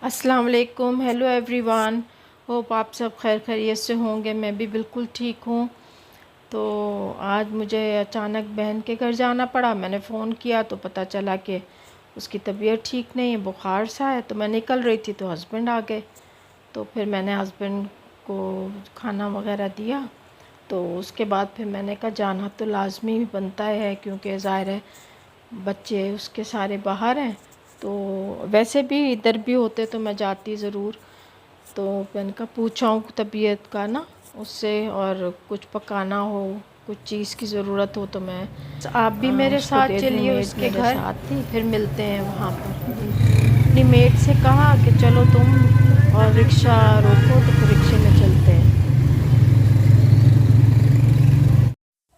अस्सलाम वालेकुम, hello everyone. Hope आप सब खैर खैरियत से होंगे। मैं भी बिल्कुल ठीक हूँ। तो आज मुझे अचानक बहन के घर जाना पड़ा। मैंने फ़ोन किया तो पता चला कि उसकी तबीयत ठीक नहीं है, बुखार सा है। तो मैं निकल रही थी तो हस्बैंड आ गए। तो फिर मैंने हस्बैंड को खाना वगैरह दिया। तो उसके बाद फिर मैंने कहा जाना तो लाजमी बनता है, क्योंकि ज़ाहिर है बच्चे उसके सारे बाहर हैं। तो वैसे भी इधर भी होते तो मैं जाती ज़रूर। तो मैंने कहा पूछाऊँ तबीयत का ना उससे, और कुछ पकाना हो, कुछ चीज़ की ज़रूरत हो तो मैं आप भी मेरे उसको साथ दे दूँ। चलिए मेड उसके मेरे घर, साथ थी। फिर मिलते हैं वहाँ पर। अपनी मेड से कहा कि चलो तुम और रिक्शा रोको, तो फिर रिक्शे में चलते हैं।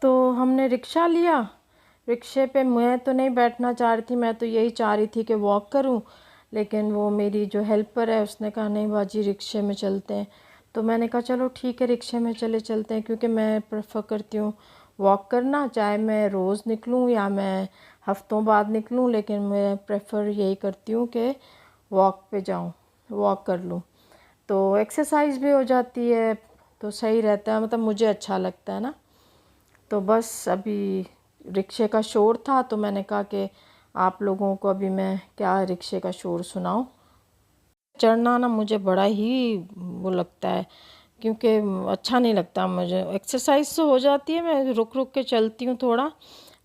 तो हमने रिक्शा लिया। रिक्शे पे मैं तो नहीं बैठना चाह रही थी, मैं तो यही चाह रही थी कि वॉक करूं। लेकिन वो मेरी जो हेल्पर है उसने कहा नहीं बाजी रिक्शे में चलते हैं। तो मैंने कहा चलो ठीक है रिक्शे में चले चलते हैं, क्योंकि मैं प्रेफर करती हूँ वॉक करना, चाहे मैं रोज़ निकलूँ या मैं हफ्तों बाद निकलूँ। लेकिन मैं प्रेफर यही करती हूँ कि वॉक पे जाऊँ, वॉक कर लूँ। तो एक्सरसाइज भी हो जाती है, तो सही रहता है, मतलब मुझे अच्छा लगता है ना। तो बस अभी रिक्शे का शोर था तो मैंने कहा कि आप लोगों को अभी मैं क्या रिक्शे का शोर सुनाऊं। चढ़ना ना मुझे बड़ा ही वो लगता है, क्योंकि अच्छा नहीं लगता मुझे। एक्सरसाइज तो हो जाती है, मैं रुक रुक के चलती हूँ थोड़ा,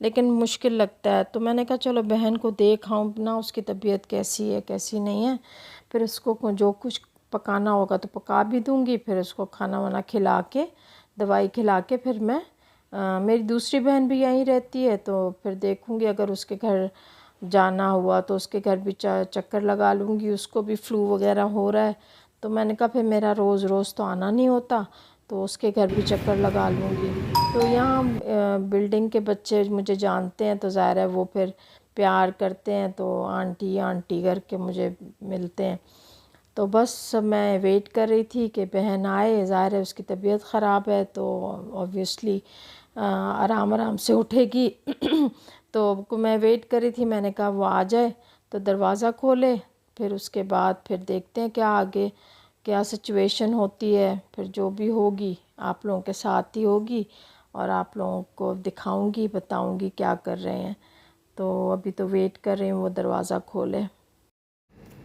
लेकिन मुश्किल लगता है। तो मैंने कहा चलो बहन को देख आऊँ ना, उसकी तबीयत कैसी है कैसी नहीं है। फिर उसको जो कुछ पकाना होगा तो पका भी दूँगी, फिर उसको खाना वाना खिला के, दवाई खिला के फिर मैं मेरी दूसरी बहन भी यहीं रहती है, तो फिर देखूँगी अगर उसके घर जाना हुआ तो उसके घर भी चक्कर लगा लूँगी। उसको भी फ्लू वगैरह हो रहा है, तो मैंने कहा फिर मेरा रोज़ रोज़ तो आना नहीं होता, तो उसके घर भी चक्कर लगा लूँगी। तो यहाँ बिल्डिंग के बच्चे मुझे जानते हैं, तो ज़ाहिर है वो फिर प्यार करते हैं, तो आंटी आंटी करके मुझे मिलते हैं। तो बस मैं वेट कर रही थी कि बहन आए। ज़ाहिर है उसकी तबीयत ख़राब है, तो ऑब्वियसली आराम आराम से उठेगी। तो मैं वेट कर रही थी, मैंने कहा वो आ जाए तो दरवाज़ा खोले, फिर उसके बाद फिर देखते हैं क्या आगे क्या सिचुएशन होती है। फिर जो भी होगी आप लोगों के साथ ही होगी, और आप लोगों को दिखाऊंगी, बताऊंगी क्या कर रहे हैं। तो अभी तो वेट कर रही हूँ वो दरवाज़ा खोले।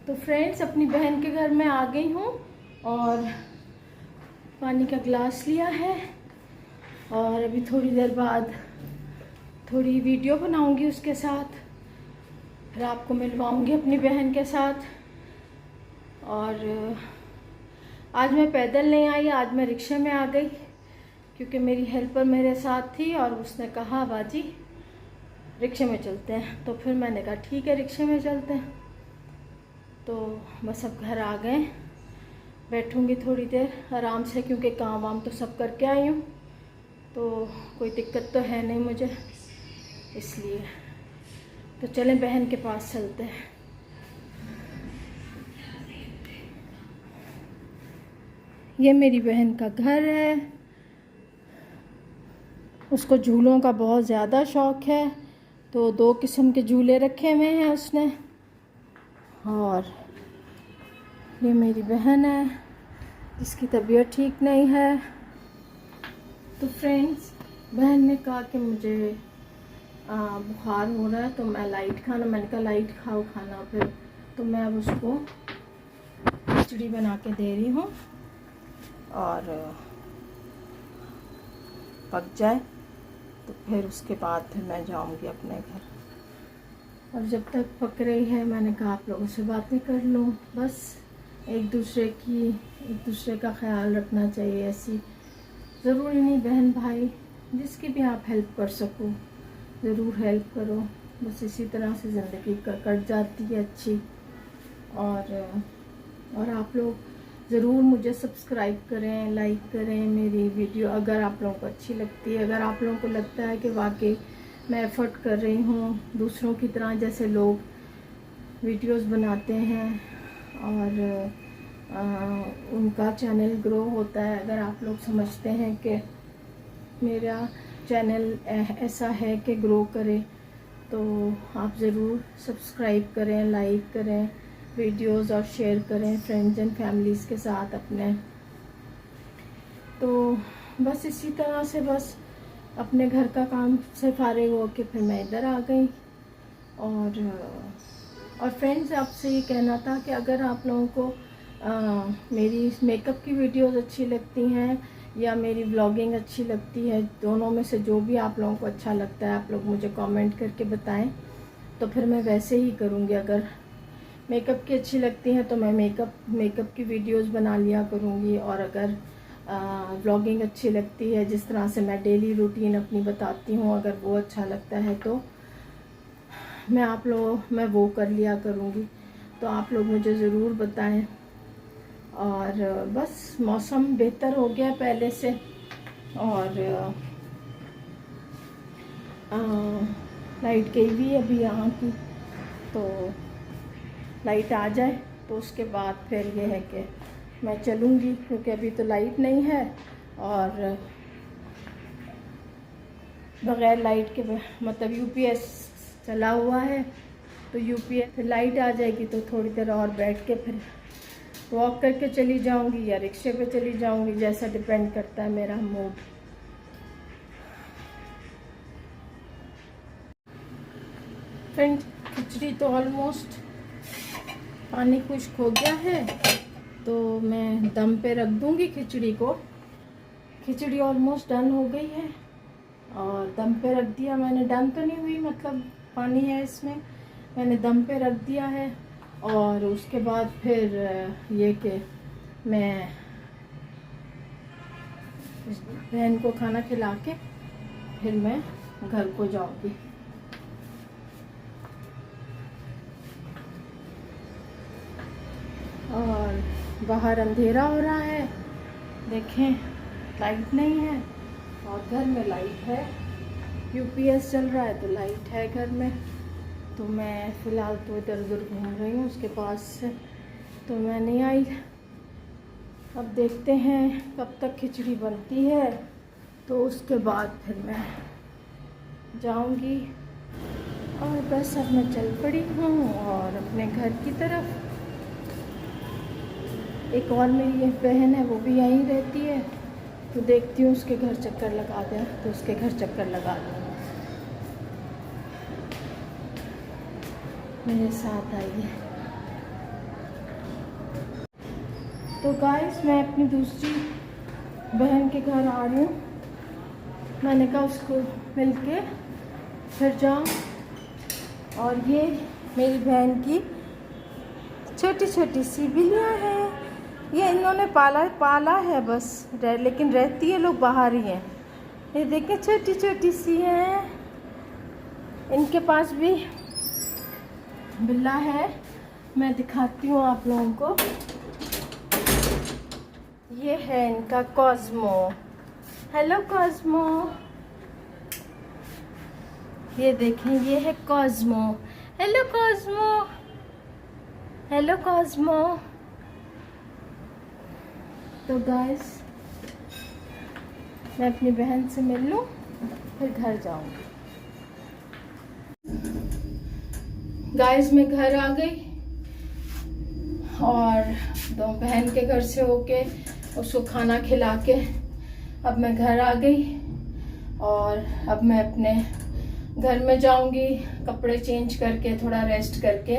तो फ्रेंड्स अपनी बहन के घर में आ गई हूँ, और पानी का ग्लास लिया है, और अभी थोड़ी देर बाद थोड़ी वीडियो बनाऊंगी उसके साथ, फिर आपको मिलवाऊंगी अपनी बहन के साथ। और आज मैं पैदल नहीं आई, आज मैं रिक्शे में आ गई, क्योंकि मेरी हेल्पर मेरे साथ थी और उसने कहा बाजी रिक्शे में चलते हैं। तो फिर मैंने कहा ठीक है रिक्शे में चलते हैं। तो बस अब घर आ गए, बैठूंगी थोड़ी देर आराम से, क्योंकि काम वाम तो सब करके आई हूँ, तो कोई दिक्कत तो है नहीं मुझे, इसलिए। तो चलें बहन के पास चलते हैं। ये मेरी बहन का घर है। उसको झूलों का बहुत ज़्यादा शौक़ है, तो 2 किस्म के झूले रखे हुए हैं उसने। और ये मेरी बहन है जिसकी तबीयत ठीक नहीं है। तो फ्रेंड्स बहन ने कहा कि मुझे बुखार हो रहा है, तो मैं लाइट खाना, मैंने कहा लाइट खाओ खाना। फिर तो मैं अब उसको खिचड़ी बना के दे रही हूँ, और पक जाए तो फिर उसके बाद फिर मैं जाऊंगी अपने घर। और जब तक पक रही है मैंने कहा आप लोगों से बातें कर लूँ। बस एक दूसरे का ख्याल रखना चाहिए। ऐसी ज़रूरी नहीं, बहन भाई जिसकी भी आप हेल्प कर सको ज़रूर हेल्प करो। बस इसी तरह से ज़िंदगी कट जाती है अच्छी। और आप लोग ज़रूर मुझे सब्सक्राइब करें, लाइक करें मेरी वीडियो अगर आप लोगों को अच्छी लगती है। अगर आप लोगों को लगता है कि वाकई मैं एफ़र्ट कर रही हूँ दूसरों की तरह, जैसे लोग वीडियोस बनाते हैं और उनका चैनल ग्रो होता है, अगर आप लोग समझते हैं कि मेरा चैनल ऐसा है कि ग्रो करे, तो आप ज़रूर सब्सक्राइब करें, लाइक करें, वीडियोस और शेयर करें फ्रेंड्स एंड फैमिलीज़ के साथ अपने। तो बस इसी तरह से बस अपने घर का काम से फारिग होके फिर मैं इधर आ गई। और फ्रेंड्स, आपसे ये कहना था कि अगर आप लोगों को मेरी मेकअप की वीडियोस अच्छी लगती हैं या मेरी व्लॉगिंग अच्छी लगती है, दोनों में से जो भी आप लोगों को अच्छा लगता है आप लोग मुझे कमेंट करके बताएं, तो फिर मैं वैसे ही करूँगी। अगर मेकअप की अच्छी लगती हैं तो मैं मेकअप की वीडियोस बना लिया करूँगी, और अगर व्लॉगिंग अच्छी लगती है, जिस तरह से मैं डेली रूटीन अपनी बताती हूँ, अगर वो अच्छा लगता है तो मैं वो कर लिया करूँगी। तो आप लोग मुझे ज़रूर बताएं। और बस मौसम बेहतर हो गया पहले से, और लाइट गई हुई है अभी यहाँ की, तो लाइट आ जाए तो उसके बाद फिर ये है कि मैं चलूँगी, क्योंकि अभी तो लाइट नहीं है और बग़ैर लाइट के मतलब यूपीएस चला हुआ है, तो यूपीएस फिर लाइट आ जाएगी तो थोड़ी देर और बैठ के फिर वॉक करके चली जाऊंगी या रिक्शे पे चली जाऊंगी, जैसा डिपेंड करता है मेरा मूड। फ्रेंड्स, खिचड़ी तो ऑलमोस्ट पानी खुश्क हो गया है, तो मैं दम पे रख दूंगी खिचड़ी को। खिचड़ी ऑलमोस्ट डन हो गई है और दम पे रख दिया मैंने। डन तो नहीं हुई, मतलब पानी है इसमें, मैंने दम पे रख दिया है। और उसके बाद फिर ये कि मैं बहन को खाना खिला के फिर मैं घर को जाऊंगी। और बाहर अंधेरा हो रहा है, देखें लाइट नहीं है, और घर में लाइट है, यूपीएस चल रहा है तो लाइट है घर में। तो मैं फ़िलहाल तो इधर उधर घूम रही हूँ उसके पास से, तो मैं नहीं आई। अब देखते हैं कब तक खिचड़ी बनती है, तो उसके बाद फिर मैं जाऊंगी। और बस अब मैं चल पड़ी हूँ और अपने घर की तरफ। एक और मेरी एक बहन है, वो भी यहीं रहती है, तो देखती हूँ उसके घर चक्कर लगा दें, तो उसके घर चक्कर लगा दूँ। मेरे साथ आइए। तो गाइस, मैं अपनी दूसरी बहन के घर आ रही हूँ। मैंने कहा उसको मिलके फिर जाऊँ। और ये मेरी बहन की छोटी छोटी सी बिल्लियाँ हैं, ये इन्होंने पाला है बस, लेकिन रहती है लोग बाहर ही हैं। ये देखें छोटी छोटी सी हैं, इनके पास भी बिल्ला है, मैं दिखाती हूँ आप लोगों को। ये है इनका कॉस्मो। हेलो कॉस्मो, ये देखें ये है Cosmo. Hello Cosmo, hello Cosmo. तो गाइस, मैं अपनी बहन से मिल लूँ फिर घर जाऊँगी। गाइस, मैं घर आ गई और दो बहन के घर से होके उसको खाना खिला के अब मैं घर आ गई। और अब मैं अपने घर में जाऊंगी, कपड़े चेंज करके थोड़ा रेस्ट करके